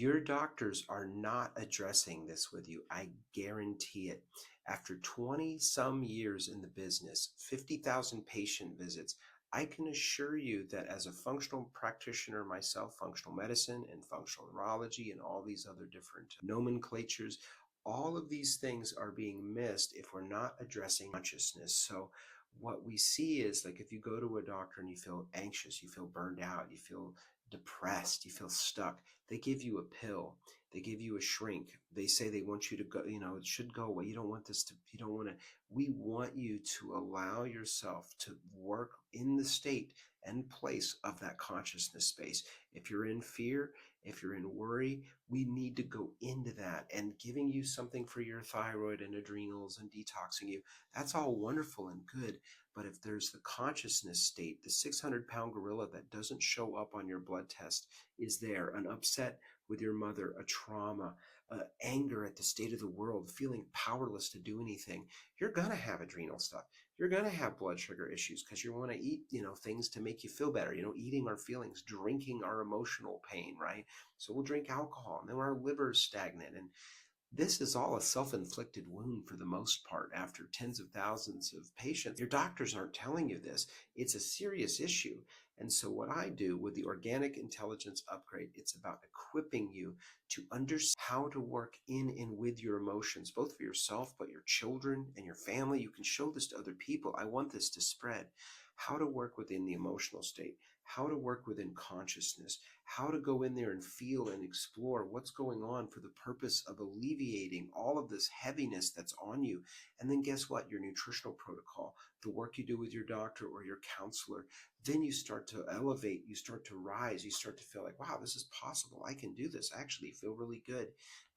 Your doctors are not addressing this with you. I guarantee it. After 20 some years in the business, 50,000 patient visits, I can assure you that as a functional practitioner myself, functional medicine and functional neurology and all these other different nomenclatures, all of these things are being missed if we're not addressing consciousness. So what we see is, like, if you go to a doctor and you feel anxious, you feel burned out, you feel depressed, you feel stuck, they give you a pill, they give you a shrink, they say they want you to go, it should go away, you don't want this to, you don't want to, we want you to allow yourself to work in the state and place of that consciousness space. If you're in fear, if you're in worry, we need to go into that, and giving you something for your thyroid and adrenals and detoxing you, that's all wonderful and good. But if there's the consciousness state, the 600-pound gorilla that doesn't show up on your blood test is there, an upset with your mother, a trauma, anger at the state of the world, feeling powerless to do anything, you're going to have adrenal stuff. You're going to have blood sugar issues because you want to eat, things to make you feel better, eating our feelings, drinking our emotional pain, right? So we'll drink alcohol and then our liver's stagnant. And this is all a self-inflicted wound for the most part after tens of thousands of patients. Your doctors aren't telling you this. It's a serious issue. And so what I do with the Organic Intelligence Upgrade, it's about equipping you to understand how to work in and with your emotions, both for yourself, but your children and your family. You can show this to other people. I want this to spread. How to work within the emotional state, how to work within consciousness, how to go in there and feel and explore what's going on for the purpose of alleviating all of this heaviness that's on you. And then guess what? Your nutritional protocol, the work you do with your doctor or your counselor, then you start to elevate, you start to rise, you start to feel like, wow, this is possible. I can do this. I actually feel really good.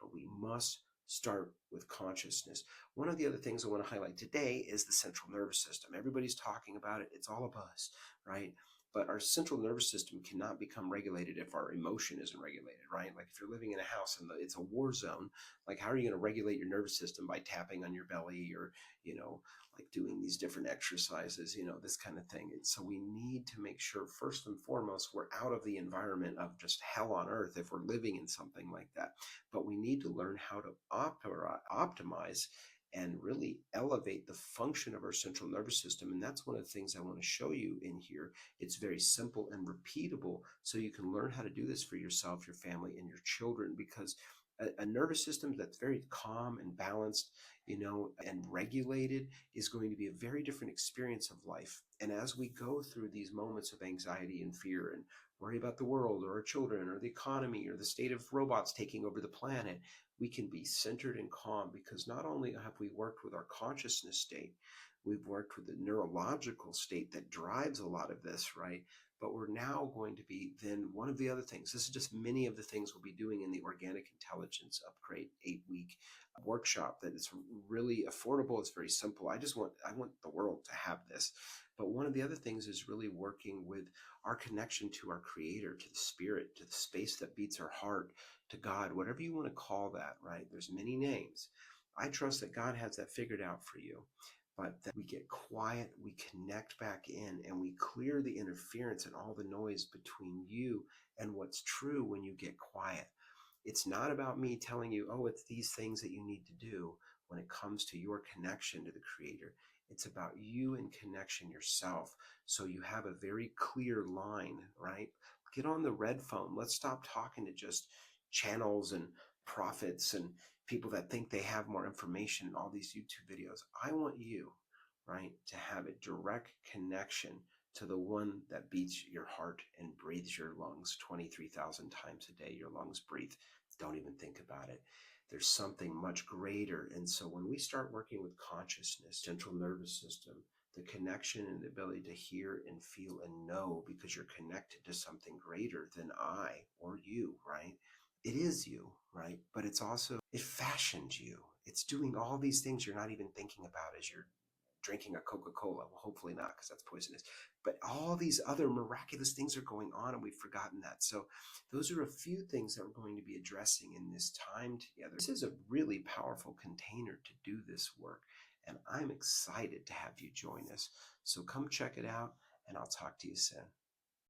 But we must start with consciousness. One of the other things I want to highlight today is the central nervous system. Everybody's talking about it. It's all a buzz, right? But our central nervous system cannot become regulated if our emotion isn't regulated, right? Like if you're living in a house and it's a war zone, like how are you going to regulate your nervous system? By tapping on your belly or, like doing these different exercises, this kind of thing. And so we need to make sure, first and foremost, we're out of the environment of just hell on earth if we're living in something like that. But we need to learn how to optimize and really elevate the function of our central nervous system. And that's one of the things I want to show you in here. It's very simple and repeatable, so you can learn how to do this for yourself, your family, and your children, because a nervous system that's very calm and balanced, and regulated is going to be a very different experience of life. And as we go through these moments of anxiety and fear and worry about the world or our children or the economy or the state of robots taking over the planet, we can be centered and calm, because not only have we worked with our consciousness state, we've worked with the neurological state that drives a lot of this, right? But we're now going to be then one of the other things. This is just many of the things we'll be doing in the Organic Intelligence Upgrade 8-week workshop that is really affordable. It's very simple. I want the world to have this. But one of the other things is really working with our connection to our Creator, to the Spirit, to the space that beats our heart, to God, whatever you want to call that, right? There's many names. I trust that God has that figured out for you. But that we get quiet, we connect back in, and we clear the interference and all the noise between you and what's true when you get quiet. It's not about me telling you, oh, it's these things that you need to do when it comes to your connection to the Creator. It's about you in connection yourself. So you have a very clear line, right? Get on the red phone. Let's stop talking to just channels and prophets and people that think they have more information in all these YouTube videos. I want you, right, to have a direct connection to the one that beats your heart and breathes your lungs 23,000 times a day. Your lungs breathe. Don't even think about it. There's something much greater. And so when we start working with consciousness, central nervous system, the connection and the ability to hear and feel and know, because you're connected to something greater than I or you, right? It is you, right? But it's also, it fashioned you. It's doing all these things you're not even thinking about as you're drinking a Coca-Cola. Well, hopefully not, because that's poisonous. But all these other miraculous things are going on, and we've forgotten that. So those are a few things that we're going to be addressing in this time together. This is a really powerful container to do this work, and I'm excited to have you join us. So come check it out, and I'll talk to you soon.